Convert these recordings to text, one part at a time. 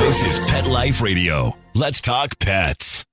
This is Pet Life Radio. Let's talk pets.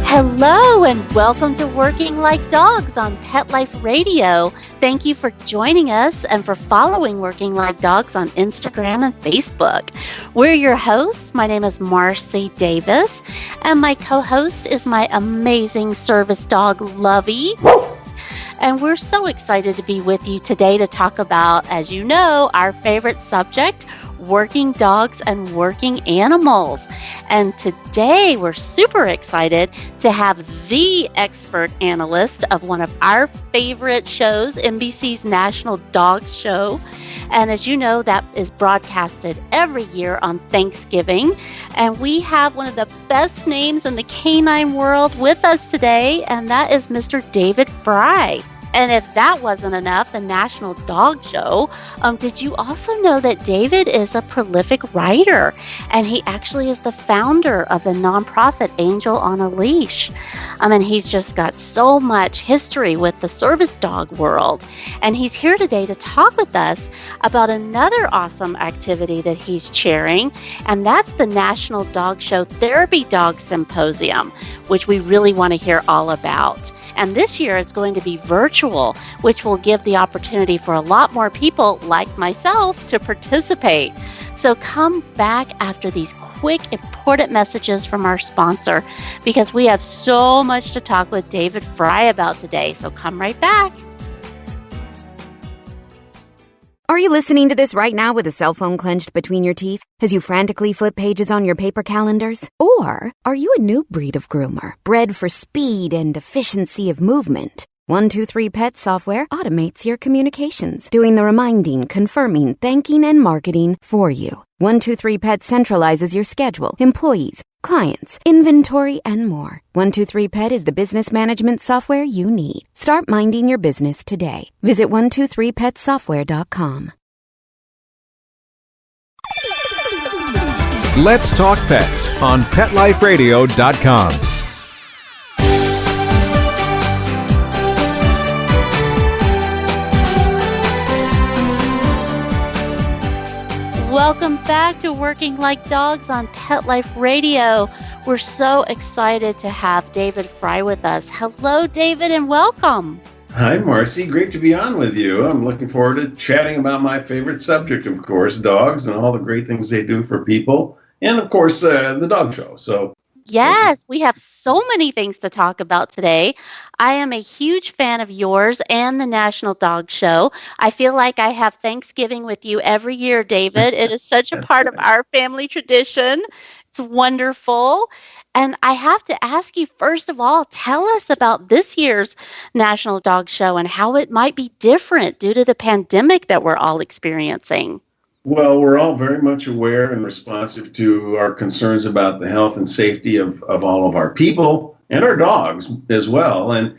Hello and welcome to Working Like Dogs on Pet Life Radio. Thank you for joining us and for following Working Like Dogs on Instagram and Facebook. We're your hosts. My name is Marcie Davis, and my co-host is my amazing service dog, Lovey. And we're so excited to be with you today to talk about, as you know, our favorite subject, working dogs and working animals. And today we're super excited to have the expert analyst of one of our favorite shows, NBC's National Dog Show. And as you know, that is broadcasted every year on Thanksgiving. And we have one of the best names in the canine world with us today, and that is Mr. David Frei. And if that wasn't enough, the National Dog Show, did you also know that David is a prolific writer? And he actually is the founder of the nonprofit Angel on a Leash. And he's just got so much history with the service dog world. And he's here today to talk with us about another awesome activity that he's chairing, and that's the National Dog Show Therapy Dog Symposium, which we really want to hear all about. And this year it's going to be virtual, which will give the opportunity for a lot more people like myself to participate. So come back after these quick, important messages from our sponsor, because we have so much to talk with David Frei about today. So come right back. Are you listening to this right now with a cell phone clenched between your teeth as you frantically flip pages on your paper calendars? Or are you a new breed of groomer, bred for speed and efficiency of movement? 123 Pet software automates your communications, doing the reminding, confirming, thanking, and marketing for you. 123 Pet centralizes your schedule, employees, clients, inventory, and more. 123 Pet is the business management software you need. Start minding your business today. Visit 123petsoftware.com. Let's Talk Pets on PetLifeRadio.com. Welcome back to Working Like Dogs on Pet Life Radio. We're so excited to have David Frei with us. Hello, David, and welcome. Hi, Marcie. Great to be on with you. I'm looking forward to chatting about my favorite subject, of course, dogs and all the great things they do for people. And, of course, the dog show. So. Yes, we have so many things to talk about today. I am a huge fan of yours and the National Dog Show. I feel like I have Thanksgiving with you every year, David. It is such a part of our family tradition. It's wonderful. And I have to ask you, first of all, tell us about this year's National Dog Show and how it might be different due to the pandemic that we're all experiencing. Well, we're all very much aware and responsive to our concerns about the health and safety of all of our people and our dogs as well. And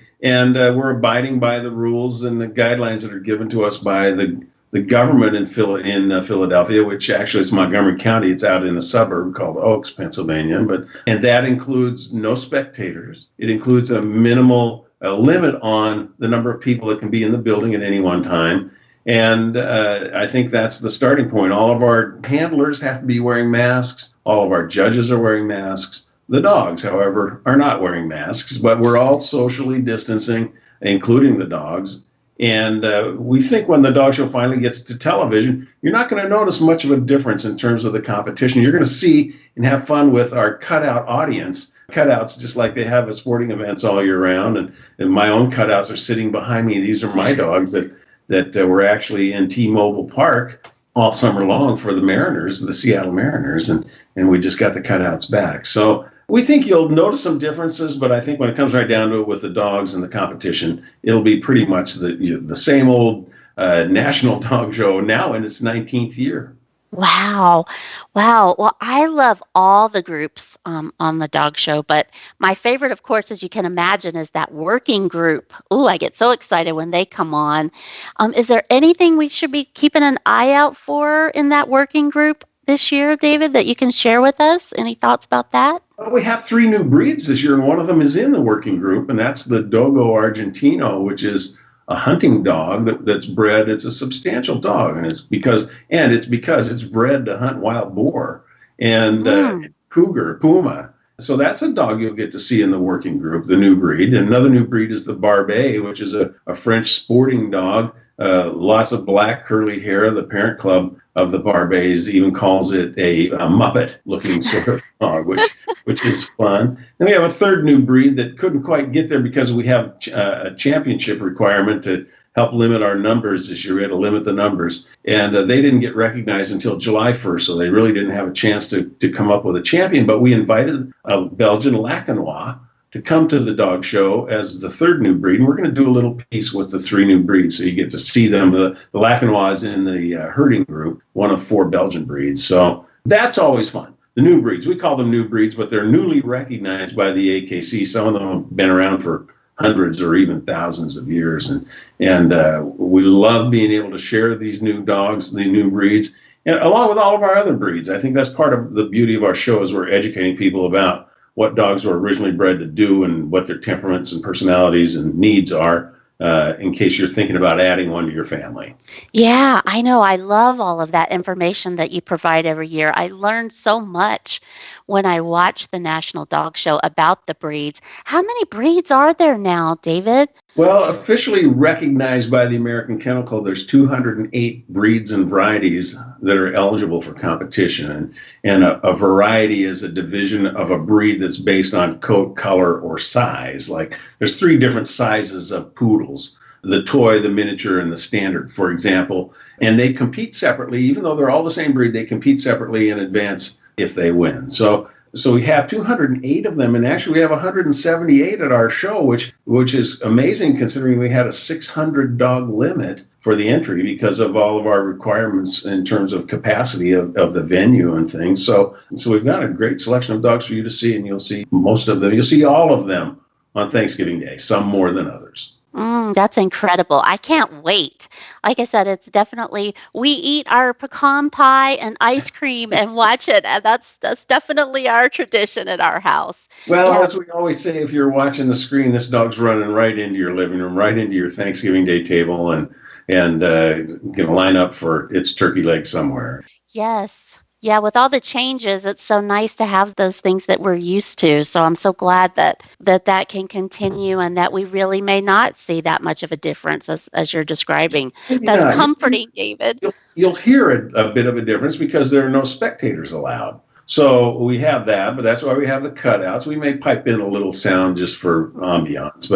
we're abiding by the rules and the guidelines that are given to us by the government in Philadelphia, which actually is Montgomery County. It's out in a suburb called Oaks, Pennsylvania. And that includes no spectators. It includes a limit on the number of people that can be in the building at any one time. And I think that's the starting point. All of our handlers have to be wearing masks. All of our judges are wearing masks. The dogs, however, are not wearing masks, but we're all socially distancing, including the dogs. And we think when the dog show finally gets to television, you're not going to notice much of a difference in terms of the competition. You're going to see and have fun with our cutout audience. Cutouts, just like they have at sporting events all year round. And my own cutouts are sitting behind me. These are my dogs that were actually in T-Mobile Park all summer long for the Mariners, the Seattle Mariners, and we just got the cutouts back. So we think you'll notice some differences, but I think when it comes right down to it with the dogs and the competition, it'll be pretty much the same old National Dog Show now in its 19th year. Wow. Well, I love all the groups on the dog show, but my favorite, of course, as you can imagine, is that working group. Ooh, I get so excited when they come on. Is there anything we should be keeping an eye out for in that working group? this year, David, that you can share with us? Any thoughts about that? Well, we have 3 new breeds this year, and one of them is in the working group, and that's the Dogo Argentino, which is a hunting dog that's bred. It's a substantial dog, and it's because it's bred to hunt wild boar and cougar, puma. So that's a dog you'll get to see in the working group, the new breed. And another new breed is the Barbet, which is a French sporting dog. Lots of black curly hair. The parent club of the Barbets even calls it a Muppet-looking sort of dog, which is fun. And we have a third new breed that couldn't quite get there because we have a championship requirement to help limit our numbers this year. We had to limit the numbers. And they didn't get recognized until July 1st, so they really didn't have a chance to come up with a champion. But we invited a Belgian Lacanois to come to the dog show as the third new breed. And we're going to do a little piece with the 3 new breeds, so you get to see them. The Lacanois is in the herding group, one of 4 Belgian breeds. So that's always fun. The new breeds, we call them new breeds, but they're newly recognized by the AKC. Some of them have been around for hundreds or even thousands of years. And we love being able to share these new dogs, the new breeds, and along with all of our other breeds. I think that's part of the beauty of our show is we're educating people about what dogs were originally bred to do and what their temperaments and personalities and needs are, in case you're thinking about adding one to your family. Yeah, I know. I love all of that information that you provide every year. I learned so much when I watched the National Dog Show about the breeds. How many breeds are there now, David? Well, officially recognized by the American Kennel Club, there's 208 breeds and varieties that are eligible for competition. And a variety is a division of a breed that's based on coat, color, or size. Like there's 3 different sizes of poodles: the toy, the miniature, and the standard, for example. And they compete separately. Even though they're all the same breed, they compete separately in advance if they win. So we have 208 of them, and actually we have 178 at our show, which is amazing considering we had a 600 dog limit for the entry because of all of our requirements in terms of capacity of the venue and things. So we've got a great selection of dogs for you to see, and you'll see most of them. You'll see all of them on Thanksgiving Day, some more than others. That's incredible. I can't wait. Like I said, it's definitely, we eat our pecan pie and ice cream and watch it. And that's definitely our tradition at our house. Well, as we always say, if you're watching the screen, this dog's running right into your living room, right into your Thanksgiving Day table, and going to line up for its turkey leg somewhere. Yes. Yeah, with all the changes, it's so nice to have those things that we're used to. So I'm so glad that can continue and that we really may not see that much of a difference as you're describing. That's comforting, David. You'll hear a bit of a difference because there are no spectators allowed. So we have that, but that's why we have the cutouts. We may pipe in a little sound just for ambiance,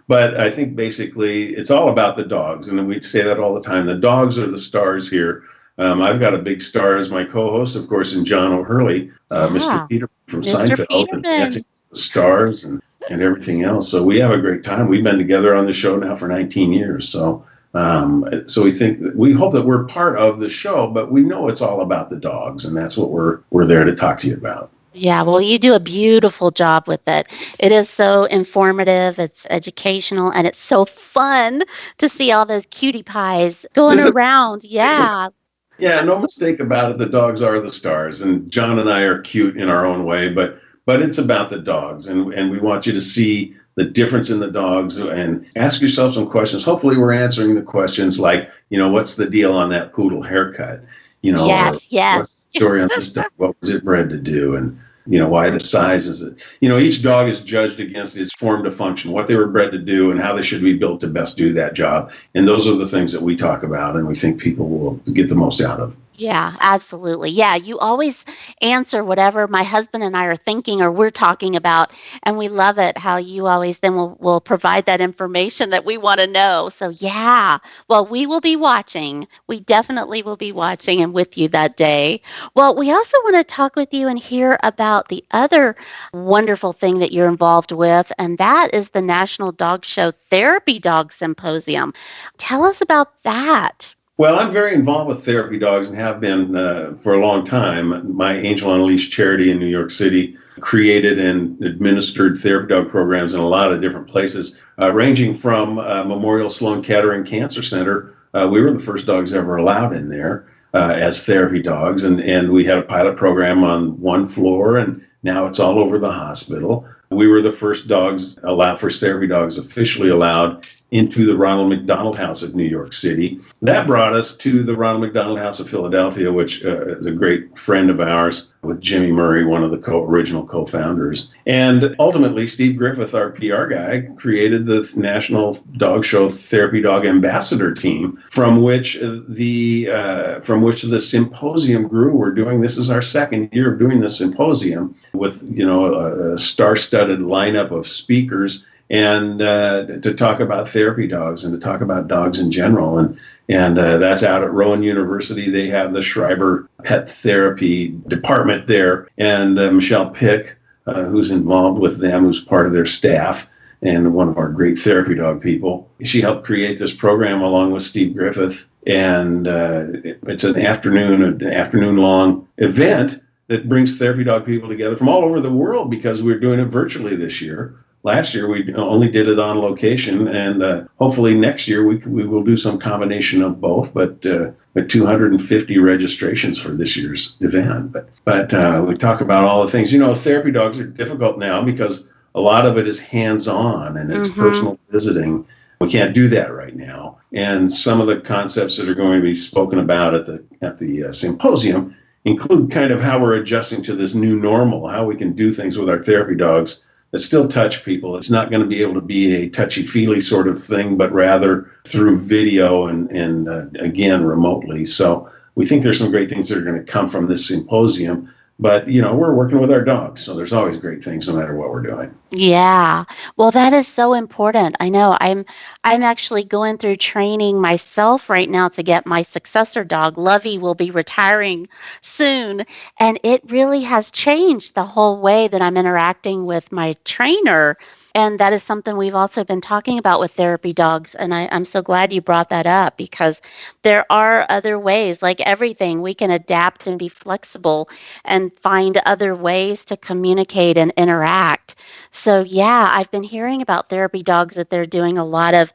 but I think basically it's all about the dogs. And we say that all the time. The dogs are the stars here. I've got a big star as my co-host, of course, in John O'Hurley, Mr. Peterman from Seinfeld, and Dancing with the Stars and everything else. So we have a great time. We've been together on the show now for 19 years. So we hope that we're part of the show, but we know it's all about the dogs, and that's what we're there to talk to you about. Yeah, well, you do a beautiful job with it. It is so informative, it's educational, and it's so fun to see all those cutie pies going around. Yeah. Yeah, no mistake about it. The dogs are the stars, and John and I are cute in our own way, but it's about the dogs, and we want you to see the difference in the dogs and ask yourself some questions. Hopefully we're answering the questions like, what's the deal on that poodle haircut? Yes. What's the story on this dog? What was it bred to do? And why the size is it? Each dog is judged against its form to function, what they were bred to do, and how they should be built to best do that job. And those are the things that we talk about, and we think people will get the most out of. Yeah, absolutely. Yeah, you always answer whatever my husband and I are thinking or we're talking about, and we love it how you always then will provide that information that we want to know. So yeah, well, we will be watching. We definitely will be watching and with you that day. Well, we also want to talk with you and hear about the other wonderful thing that you're involved with, and that is the National Dog Show Therapy Dog Symposium. Tell us about that. Well, I'm very involved with therapy dogs and have been for a long time. My Angel on a Leash charity in New York City created and administered therapy dog programs in a lot of different places, ranging from Memorial Sloan Kettering Cancer Center. We were the first dogs ever allowed in there. as therapy dogs. And we had a pilot program on one floor, and now it's all over the hospital. We were the first therapy dogs officially allowed into the Ronald McDonald House of New York City. That brought us to the Ronald McDonald House of Philadelphia, which is a great friend of ours with Jimmy Murray, one of the original co-founders. And ultimately, Steve Griffith, our PR guy, created the National Dog Show Therapy Dog Ambassador team, from which the Symposium grew. This is our second year of doing the Symposium with, a star-studded lineup of speakers, and to talk about therapy dogs and to talk about dogs in general. And that's out at Rowan University. They have the Schreiber Pet Therapy Department there. And Michelle Pick, who's involved with them, who's part of their staff and one of our great therapy dog people, she helped create this program along with Steve Griffith. And it's an afternoon-long event that brings therapy dog people together from all over the world, because we're doing it virtually this year. Last year, we only did it on location, and hopefully next year we will do some combination of both, but 250 registrations for this year's event. But we talk about all the things. Therapy dogs are difficult now because a lot of it is hands-on and it's personal visiting. We can't do that right now. And some of the concepts that are going to be spoken about at the Symposium include kind of how we're adjusting to this new normal, how we can do things with our therapy dogs that still touch people. It's not going to be able to be a touchy-feely sort of thing, but rather through video and again, remotely. So we think there's some great things that are going to come from this symposium. But, we're working with our dogs, so there's always great things no matter what we're doing. Yeah. Well, that is so important. I know I'm actually going through training myself right now to get my successor dog. Lovey will be retiring soon, and it really has changed the whole way that I'm interacting with my trainer. And that is something we've also been talking about with therapy dogs. And I'm so glad you brought that up, because there are other ways, like everything, we can adapt and be flexible and find other ways to communicate and interact. So yeah, I've been hearing about therapy dogs that they're doing a lot of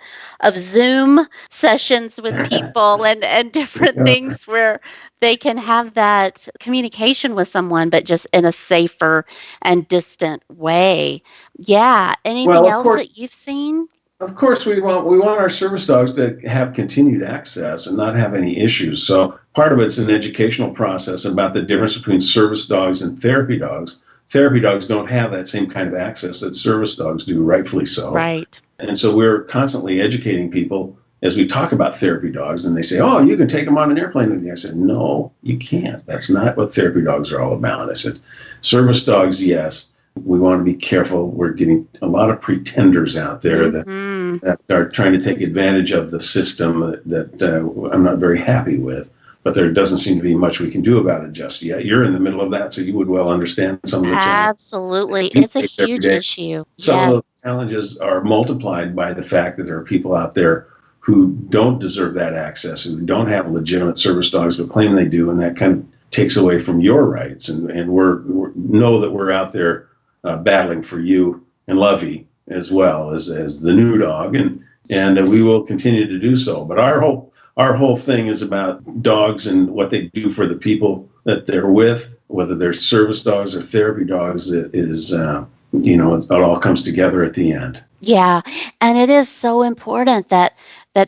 Zoom sessions with people and different things where they can have that communication with someone, but just in a safer and distant way. Yeah. Anything else that you've seen? Of course, we want our service dogs to have continued access and not have any issues. So part of it's an educational process about the difference between service dogs and therapy dogs. Therapy dogs don't have that same kind of access that service dogs do, rightfully so. Right. And so we're constantly educating people as we talk about therapy dogs, and they say, "Oh, you can take them on an airplane with you." I said, "No, you can't. That's not what therapy dogs are all about." I said, "Service dogs, yes. We want to be careful. We're getting a lot of pretenders out there that are trying to take advantage of the system that I'm not very happy with. But there doesn't seem to be much we can do about it just yet. You're in the middle of that, so you would well understand some of the challenges. Absolutely. It's a huge issue. Some of those challenges are multiplied by the fact that there are people out there who don't deserve that access, who don't have legitimate service dogs but claim they do, and that kind of takes away from your rights. And we know that we're out there battling for you and Lovey as well as the new dog, and we will continue to do so. But our whole thing is about dogs and what they do for the people that they're with, whether they're service dogs or therapy dogs. It is, it all comes together at the end. Yeah, and it is so important that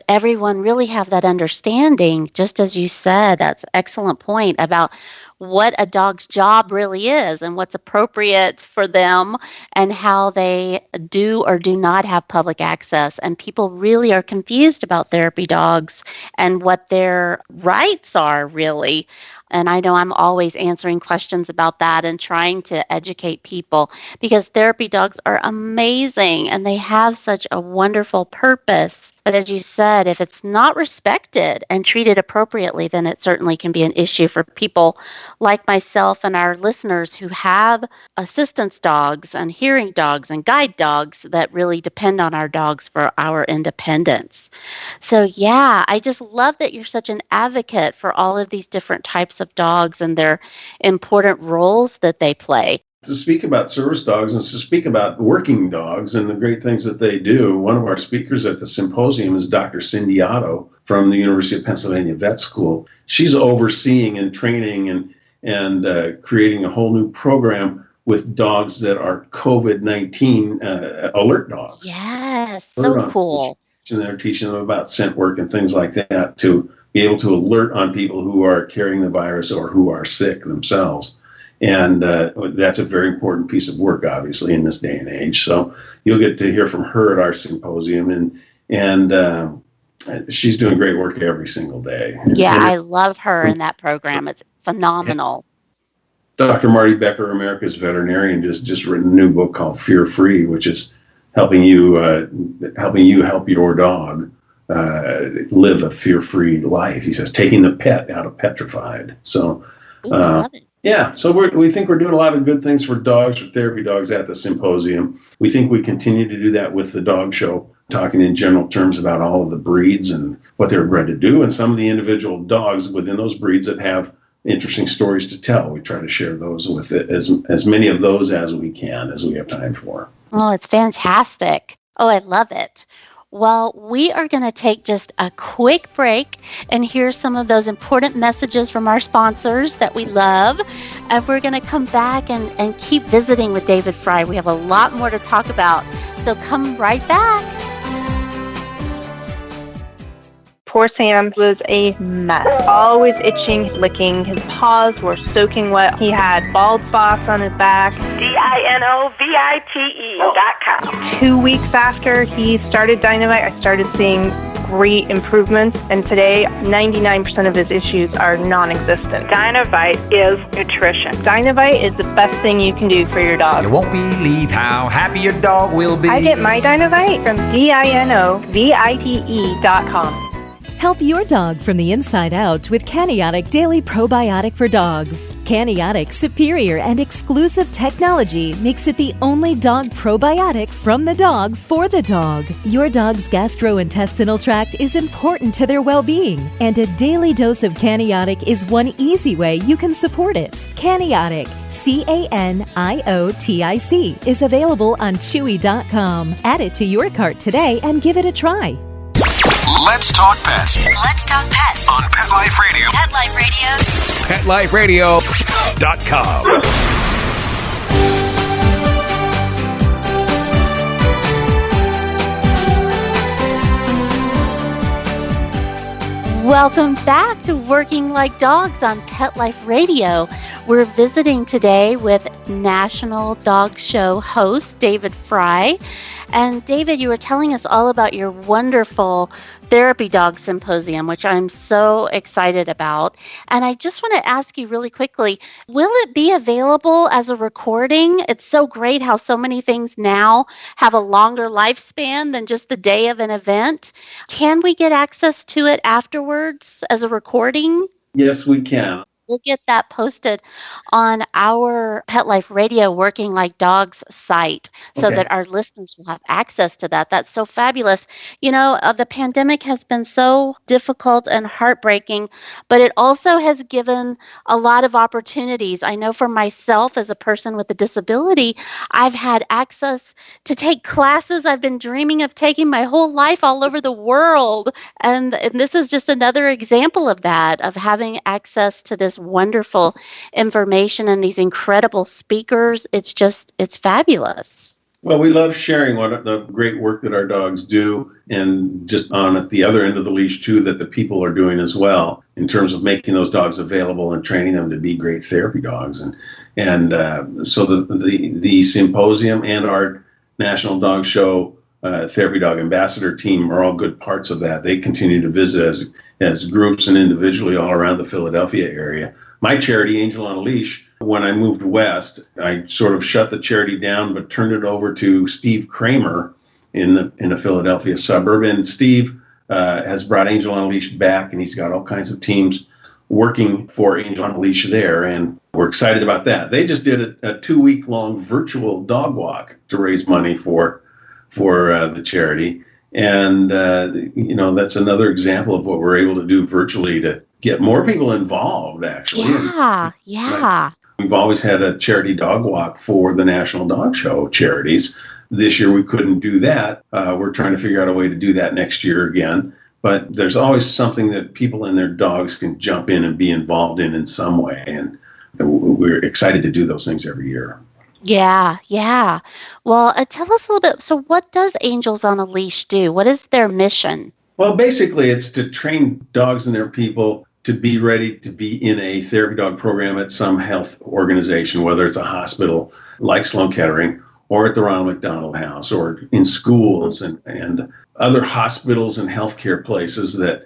everyone really have that understanding, just as you said. That's an excellent point about what a dog's job really is and what's appropriate for them and how they do or do not have public access. And people really are confused about therapy dogs and what their rights are, really. And I know I'm always answering questions about that and trying to educate people, because therapy dogs are amazing and they have such a wonderful purpose. But as you said, if it's not respected and treated appropriately, then it certainly can be an issue for people like myself and our listeners who have assistance dogs and hearing dogs and guide dogs that really depend on our dogs for our independence. So yeah, I just love that you're such an advocate for all of these different types of dogs and their important roles that they play. to speak about service dogs and to speak about working dogs and the great things that they do. One of our speakers at the symposium is Dr. Cindy Otto from the University of Pennsylvania Vet School. She's overseeing and training and creating a whole new program with dogs that are COVID-19 alert dogs. Yes, so cool. And they're teaching them about scent work and things like that to be able to alert on people who are carrying the virus or who are sick themselves. And that's a very important piece of work, obviously, in this day and age. So you'll get to hear from her at our symposium, and she's doing great work every single day. Yeah, and I love her in that program. It's phenomenal. Dr. Marty Becker, America's veterinarian, just written a new book called Fear Free, which is helping you help your dog live a fear-free life. He says, taking the pet out of petrified. So. Ooh, I love it. Yeah, so we think we're doing a lot of good things for dogs, for therapy dogs at the symposium. We think we continue to do that with the dog show, talking in general terms about all of the breeds and what they're bred to do, and some of the individual dogs within those breeds that have interesting stories to tell. We try to share those with it, as many of those as we can, as we have time for. Oh, it's fantastic. Oh, I love it. Well, we are going to take just a quick break and hear some of those important messages from our sponsors that we love. And we're going to come back and keep visiting with David Frei. We have a lot more to talk about. So come right back. Poor Sam was a mess. Always itching, licking. His paws were soaking wet. He had bald spots on his back. DINOVITE.com. 2 weeks after he started Dynavite, I started seeing great improvements, and today 99% of his issues are non-existent. Dynavite is nutrition. Dynavite is the best thing you can do for your dog. You won't believe how happy your dog will be. I get my Dynavite from DINOVITE.com. Help your dog from the inside out with Caniotic Daily Probiotic for Dogs. Caniotic's superior and exclusive technology makes it the only dog probiotic from the dog for the dog. Your dog's gastrointestinal tract is important to their well-being, and a daily dose of Caniotic is one easy way you can support it. Caniotic, CANIOTIC, is available on Chewy.com. Add it to your cart today and give it a try. Let's talk pets. Let's talk pets On Pet Life Radio. Pet Life Radio. PetLifeRadio.com. Welcome back to Working Like Dogs on Pet Life Radio. We're visiting today with National Dog Show host David Frei. And David, you were telling us all about your wonderful therapy dog symposium, which I'm so excited about. And I just want to ask you really quickly, will it be available as a recording? It's so great how so many things now have a longer lifespan than just the day of an event. Can we get access to it afterwards as a recording? Yes, we can. We'll get that posted on our Pet Life Radio Working Like Dogs site so that our listeners will have access to that. That's so fabulous. You know, the pandemic has been so difficult and heartbreaking, but it also has given a lot of opportunities. I know for myself as a person with a disability, I've had access to take classes I've been dreaming of taking my whole life all over the world. And this is just another example of that, of having access to this wonderful information and these incredible speakers. It's fabulous. Well, we love sharing what the great work that our dogs do, and just on at the other end of the leash too, that the people are doing as well in terms of making those dogs available and training them to be great therapy dogs. And so the symposium and our National Dog Show Therapy Dog Ambassador team are all good parts of that. They continue to visit as groups and individually all around the Philadelphia area. My charity, Angel on a Leash, when I moved west, I sort of shut the charity down, but turned it over to Steve Kramer in a Philadelphia suburb. And Steve has brought Angel on a Leash back, and he's got all kinds of teams working for Angel on a Leash there, and we're excited about that. They just did a 2-week-long virtual dog walk to raise money for the charity. And, that's another example of what we're able to do virtually to get more people involved, actually. Yeah. We've always had a charity dog walk for the National Dog Show charities. This year we couldn't do that. We're trying to figure out a way to do that next year again. But there's always something that people and their dogs can jump in and be involved in some way. And we're excited to do those things every year. Yeah. Well, tell us a little bit. So what does Angels on a Leash do? What is their mission? Well, basically, it's to train dogs and their people to be ready to be in a therapy dog program at some health organization, whether it's a hospital like Sloan Kettering or at the Ronald McDonald House or in schools and other hospitals and healthcare places that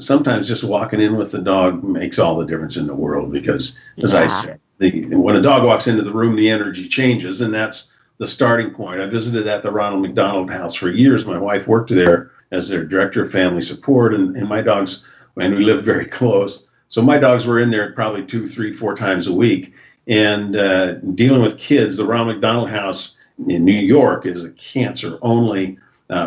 sometimes just walking in with the dog makes all the difference in the world because, as I said, when a dog walks into the room, the energy changes, and that's the starting point. I visited at the Ronald McDonald House for years. My wife worked there as their director of family support, and my dogs, and we lived very close. So my dogs were in there probably 2, 3, 4 times a week. And dealing with kids, the Ronald McDonald House in New York is a cancer-only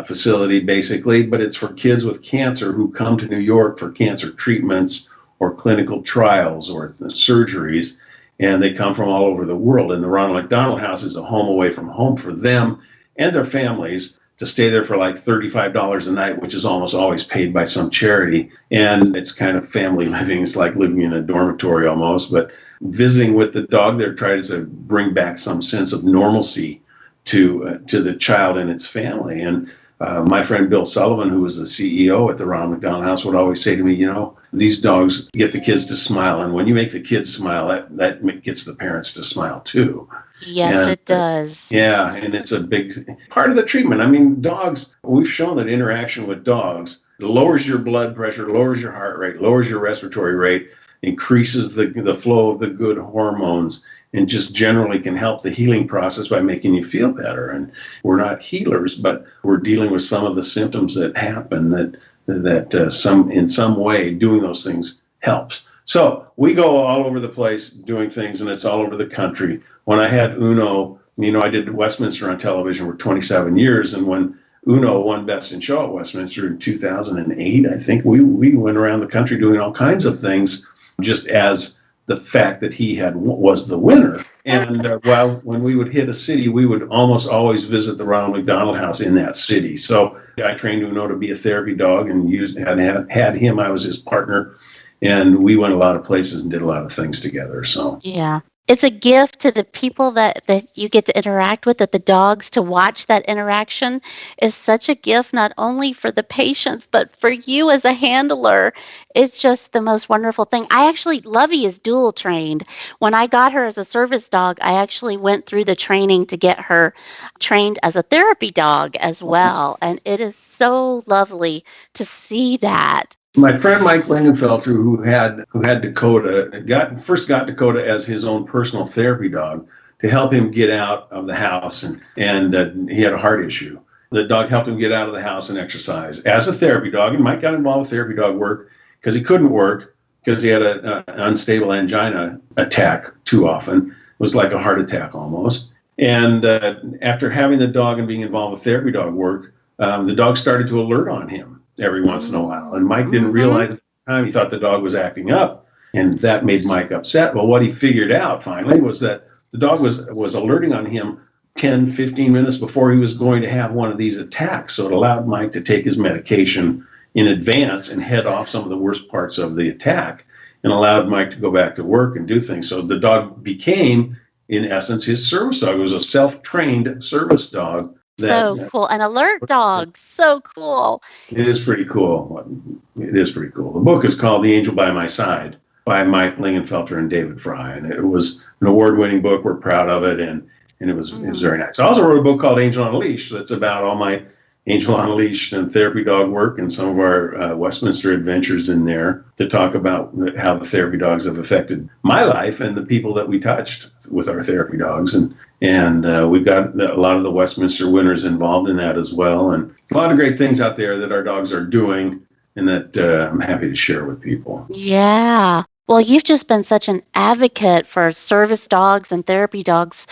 facility, basically, but it's for kids with cancer who come to New York for cancer treatments or clinical trials or surgeries. And they come from all over the world. And the Ronald McDonald House is a home away from home for them and their families to stay there for like $35 a night, which is almost always paid by some charity. And it's kind of family living. It's like living in a dormitory almost. But visiting with the dog there tries to bring back some sense of normalcy to the child and its family. And my friend Bill Sullivan, who was the CEO at the Ronald McDonald House, would always say to me, these dogs get the kids to smile. And when you make the kids smile, that gets the parents to smile too. Yes, it does. Yeah, and it's a big part of the treatment. I mean, dogs, we've shown that interaction with dogs lowers your blood pressure, lowers your heart rate, lowers your respiratory rate, increases the flow of the good hormones, and just generally can help the healing process by making you feel better. And we're not healers, but we're dealing with some of the symptoms that happen that in some way doing those things helps. So we go all over the place doing things, and it's all over the country. When I had Uno, I did Westminster on television for 27 years, and when Uno won Best in Show at Westminster in 2008, I think we went around the country doing all kinds of things, just as the fact that he was the winner. And when we would hit a city, we would almost always visit the Ronald McDonald House in that city. So I trained Uno to be a therapy dog and had him. I was his partner, and we went a lot of places and did a lot of things together. So yeah. It's a gift to the people that you get to interact with, that the dogs, to watch that interaction is such a gift, not only for the patients, but for you as a handler. It's just the most wonderful thing. Lovey is dual trained. When I got her as a service dog, I actually went through the training to get her trained as a therapy dog as well. And it is so lovely to see that. My friend Mike Lingenfelter, who had Dakota, first got Dakota as his own personal therapy dog to help him get out of the house, and he had a heart issue. The dog helped him get out of the house and exercise as a therapy dog. And Mike got involved with therapy dog work because he couldn't work because he had an unstable angina attack too often. It was like a heart attack almost. And after having the dog and being involved with therapy dog work, the dog started to alert on him every once in a while. And Mike didn't realize at the time. He thought the dog was acting up, and that made Mike upset. Well, what he figured out finally was that the dog was alerting on him 10, 15 minutes before he was going to have one of these attacks. So it allowed Mike to take his medication in advance and head off some of the worst parts of the attack, and allowed Mike to go back to work and do things. So the dog became, in essence, his service dog. It was a self-trained service dog. So cool. An alert dog. So cool. It is pretty cool. The book is called The Angel by My Side by Mike Lingenfelter and David Frei. And it was an award-winning book. We're proud of it. And it was very nice. I also wrote a book called Angel on a Leash. That's about all my Angel on a Leash and therapy dog work and some of our Westminster adventures in there to talk about how the therapy dogs have affected my life and the people that we touched with our therapy dogs. And we've got a lot of the Westminster winners involved in that as well. And a lot of great things out there that our dogs are doing and that I'm happy to share with people. Yeah. Well, you've just been such an advocate for service dogs and therapy dogs.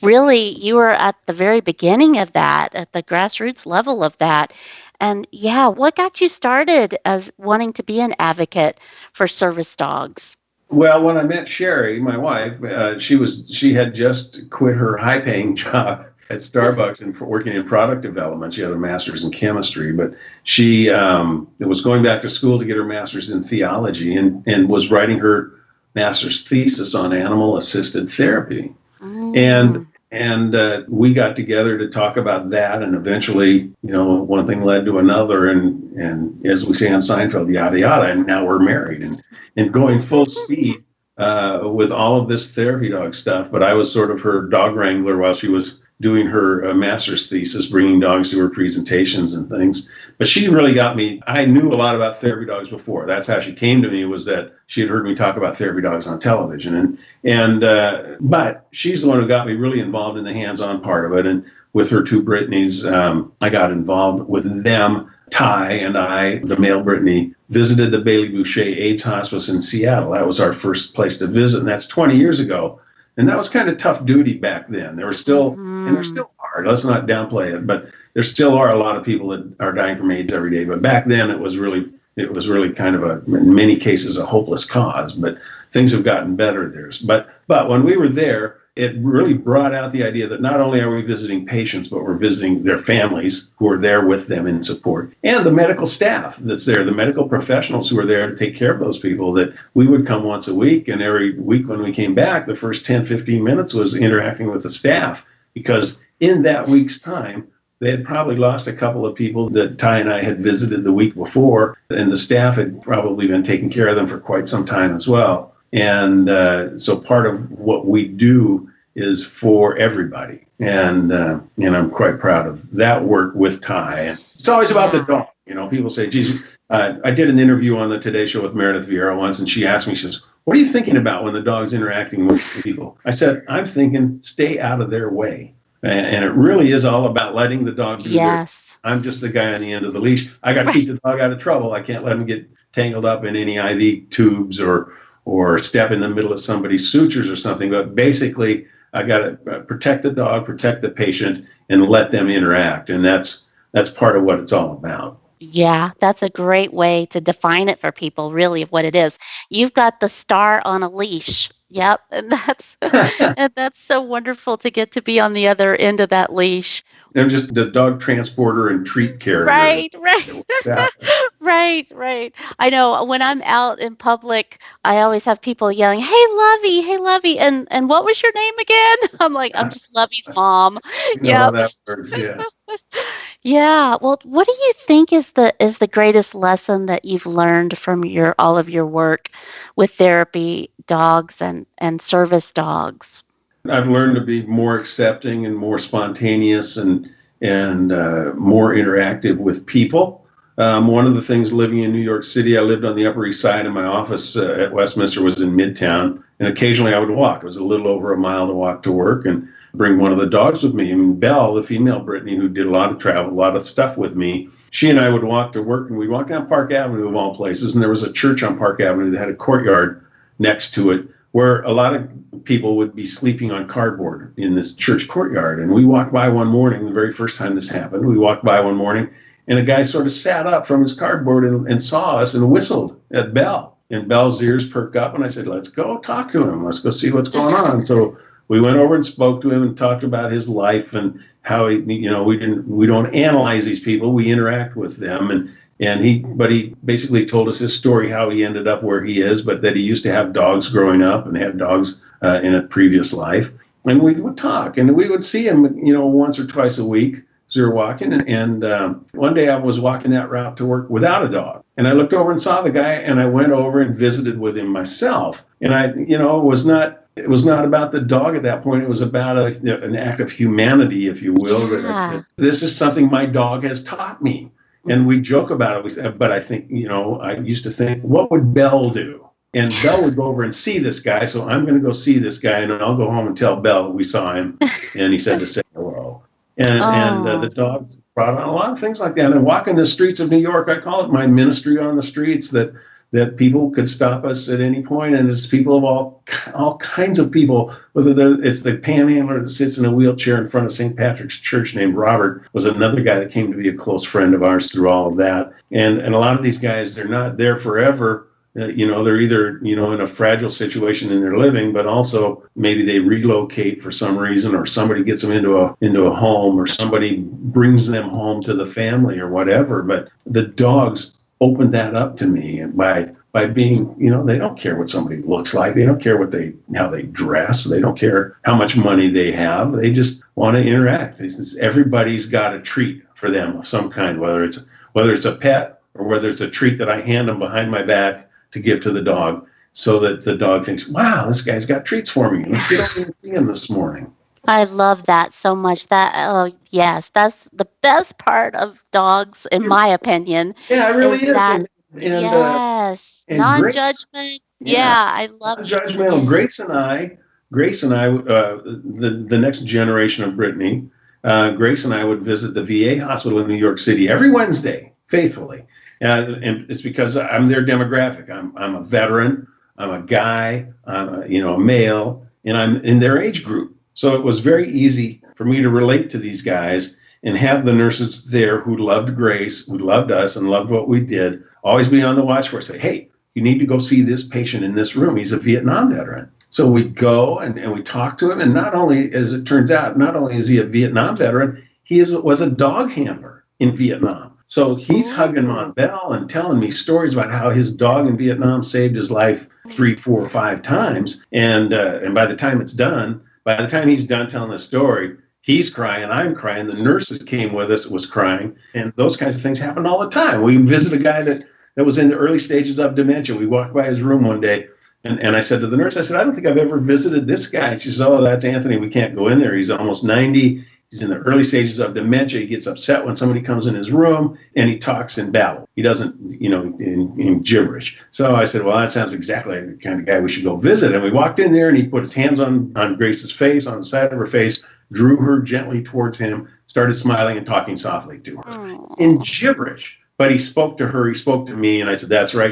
Really, you were at the very beginning of that, at the grassroots level of that. And yeah, what got you started as wanting to be an advocate for service dogs? Well, when I met Sherry, my wife, she had just quit her high-paying job at Starbucks and working in product development. She had a master's in chemistry, but she was going back to school to get her master's in theology and was writing her master's thesis on animal-assisted therapy. And we got together to talk about that, and eventually, one thing led to another, and as we say on Seinfeld, yada yada, and now we're married and going full speed with all of this therapy dog stuff. But I was sort of her dog wrangler while she was doing her master's thesis, bringing dogs to her presentations and things. But she really got me. I knew a lot about therapy dogs before. That's how she came to me, was that she had heard me talk about therapy dogs on television. But she's the one who got me really involved in the hands-on part of it. And with her two Brittany's, I got involved with them. Ty and I, the male Brittany, visited the Bailey Boucher AIDS Hospice in Seattle. That was our first place to visit, and that's 20 years ago. And that was kind of tough duty back then. There were still, and they're still hard. Let's not downplay it, but there still are a lot of people that are dying from AIDS every day. But back then, it was really kind of in many cases, a hopeless cause. But things have gotten better there. But when we were there, it really brought out the idea that not only are we visiting patients, but we're visiting their families who are there with them in support, and the medical staff that's there, the medical professionals who are there to take care of those people. That we would come once a week, and every week when we came back, the first 10, 15 minutes was interacting with the staff, because in that week's time, they had probably lost a couple of people that Ty and I had visited the week before, and the staff had probably been taking care of them for quite some time as well. And so part of what we do is for everybody. And I'm quite proud of that work with Ty. And it's always about the dog. People say, geez, I did an interview on the Today Show with Meredith Vieira once, and she asked me, she says, what are you thinking about when the dog's interacting with people? I said, I'm thinking, stay out of their way. And it really is all about letting the dog do I'm just the guy on the end of the leash. I got to keep the dog out of trouble. I can't let him get tangled up in any IV tubes or step in the middle of somebody's sutures or something. But basically, I got to protect the dog, protect the patient, and let them interact. And that's part of what it's all about. Yeah, that's a great way to define it for people, really, of what it is. You've got the star on a leash. Yep. And that's so wonderful to get to be on the other end of that leash. They're just the dog transporter and treat carrier. Right. Right. I know when I'm out in public, I always have people yelling, hey, Lovey. And what was your name again? I'm like, I'm just Lovey's mom. Yeah, that works. Yeah. Yeah. Well, what do you think is the greatest lesson that you've learned from all of your work with therapy dogs and service dogs? I've learned to be more accepting and more spontaneous and more interactive with people. One of the things living in New York City, I lived on the Upper East Side, and my office at Westminster was in Midtown. And occasionally I would walk. It was a little over a mile to walk to work, and bring one of the dogs with me. And Belle, the female Brittany, who did a lot of travel, a lot of stuff with me, she and I would walk to work, and we'd walk down Park Avenue of all places. And there was a church on Park Avenue that had a courtyard next to it where a lot of people would be sleeping on cardboard in this church courtyard. And we walked by one morning, the very first time this happened, we walked by one morning, and a guy sort of sat up from his cardboard and saw us and whistled at Belle. And Belle's ears perked up, and I said, let's go talk to him. Let's go see what's going on. So we went over and spoke to him and talked about his life and how he, we don't analyze these people, we interact with them. And he basically told us his story, how he ended up where he is, but that he used to have dogs growing up and had dogs in a previous life. And we would talk, and we would see him, once or twice a week as we were walking. And one day I was walking that route to work without a dog. And I looked over and saw the guy, and I went over and visited with him myself. And it was not about the dog at that point. It was about an act of humanity, if you will. Yeah. That I said, this is something my dog has taught me. And we joke about it, but I think, I used to think, what would Belle do? And Belle would go over and see this guy, so I'm going to go see this guy, and I'll go home and tell Belle that we saw him, and he said to say hello. And the dogs brought on a lot of things like that. And walking the streets of New York, I call it my ministry on the streets, that people could stop us at any point, and it's people of all kinds of people, whether it's the panhandler that sits in a wheelchair in front of St. Patrick's Church named Robert, was another guy that came to be a close friend of ours through all of that. And a lot of these guys, they're not there forever, they're either, in a fragile situation in their living, but also maybe they relocate for some reason, or somebody gets them into a home, or somebody brings them home to the family or whatever. But the dogs opened that up to me, and by being, they don't care what somebody looks like. They don't care how they dress. They don't care how much money they have. They just want to interact. Everybody's got a treat for them of some kind, whether it's a pet or whether it's a treat that I hand them behind my back to give to the dog, so that the dog thinks, wow, this guy's got treats for me. Let's get over and see him this morning. I love that so much. Yes, that's the best part of dogs, in my opinion. Yeah, it really is. Yes, non-judgment. I love non-judgmental. Grace and I, the next generation of Brittany, Grace and I would visit the VA hospital in New York City every Wednesday, faithfully. And it's because I'm their demographic. I'm a veteran. I'm a guy. I'm a male, and I'm in their age group. So it was very easy for me to relate to these guys and have the nurses there who loved Grace, who loved us, and loved what we did, always be on the watch for us. Say, hey, you need to go see this patient in this room. He's a Vietnam veteran. So we go and we talk to him. And not only, as it turns out, not only is he a Vietnam veteran, he was a dog handler in Vietnam. So he's hugging Mont Bell and telling me stories about how his dog in Vietnam saved his life 3, 4, or 5 times. And by the time he's done telling the story, he's crying, I'm crying. The nurse that came with us was crying. And those kinds of things happen all the time. We visit a guy that was in the early stages of dementia. We walked by his room one day, and I said to the nurse, I don't think I've ever visited this guy. She says, oh, that's Anthony. We can't go in there. He's almost 90. He's in the early stages of dementia. He gets upset when somebody comes in his room, and he talks in babble. He doesn't, in gibberish. So I said, well, that sounds exactly like the kind of guy we should go visit. And we walked in there, and he put his hands on Grace's face, on the side of her face, drew her gently towards him, started smiling and talking softly to her in gibberish. But he spoke to her. He spoke to me, and I said, that's right.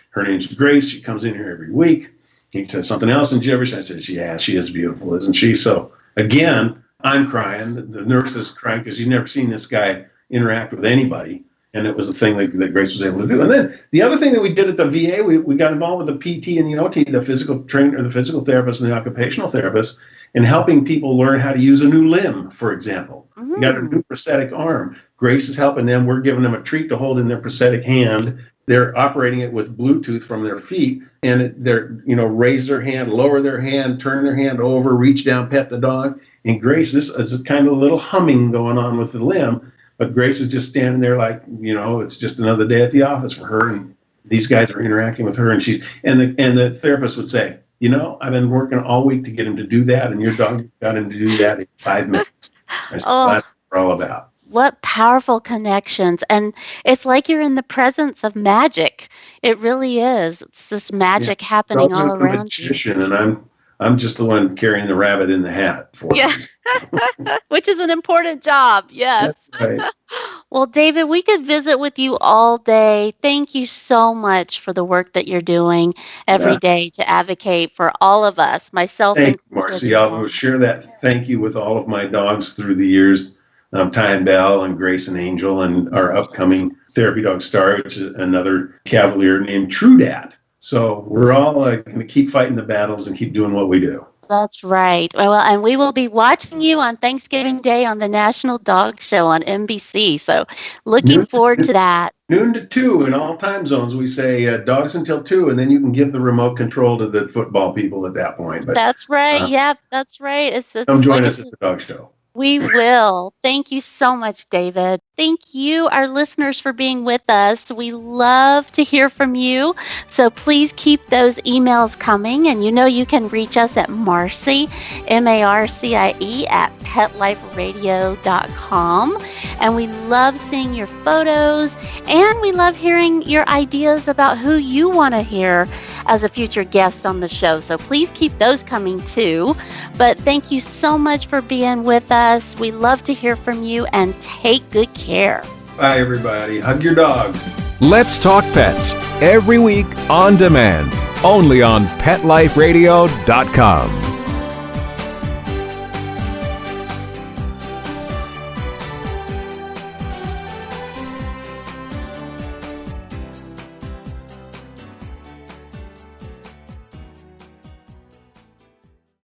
Her name's Grace. She comes in here every week. He said something else in gibberish. I said, yeah, she is beautiful, isn't she? So again, I'm crying. The nurse is crying because she's never seen this guy interact with anybody. And it was a thing that Grace was able to do. And then the other thing that we did at the VA, we got involved with the PT and the OT, the physical trainer, the physical therapist and the occupational therapist, in helping people learn how to use a new limb, for example. We got a new prosthetic arm. Grace is helping them. We're giving them a treat to hold in their prosthetic hand. They're operating it with Bluetooth from their feet, and they're, raise their hand, lower their hand, turn their hand over, reach down, pet the dog. And Grace, this is a kind of a little humming going on with the limb, but Grace is just standing there like, it's just another day at the office for her, and these guys are interacting with her, and the therapist would say, I've been working all week to get him to do that, and your dog got him to do that in 5 minutes. That's what we're all about. What powerful connections. And it's like you're in the presence of magic. It really is. It's this magic happening all around you. And I'm just the one carrying the rabbit in the hat for you. Which is an important job. Yes. That's right. Well, David, we could visit with you all day. Thank you so much for the work that you're doing every day to advocate for all of us, myself included. Thank you, Marcie. I'll share that thank you with all of my dogs through the years. Ty and Belle and Grace and Angel, and our upcoming therapy dog Star, which is another Cavalier named Trudat. So we're all going to keep fighting the battles and keep doing what we do. That's right. Well, and we will be watching you on Thanksgiving Day on the National Dog Show on NBC. So looking forward to that. Noon to 2 in all time zones. We say dogs until 2, and then you can give the remote control to the football people at that point. But, that's right. That's right. Come join us at the dog show. We will. Thank you so much, David. Thank you, our listeners, for being with us. We love to hear from you. So please keep those emails coming. And you can reach us at Marcie, Marcie, at PetLifeRadio.com. And we love seeing your photos. And we love hearing your ideas about who you want to hear as a future guest on the show. So please keep those coming too. But thank you so much for being with us. We love to hear from you, and take good care. Bye, everybody. Hug your dogs. Let's Talk Pets, every week on demand, only on PetLifeRadio.com.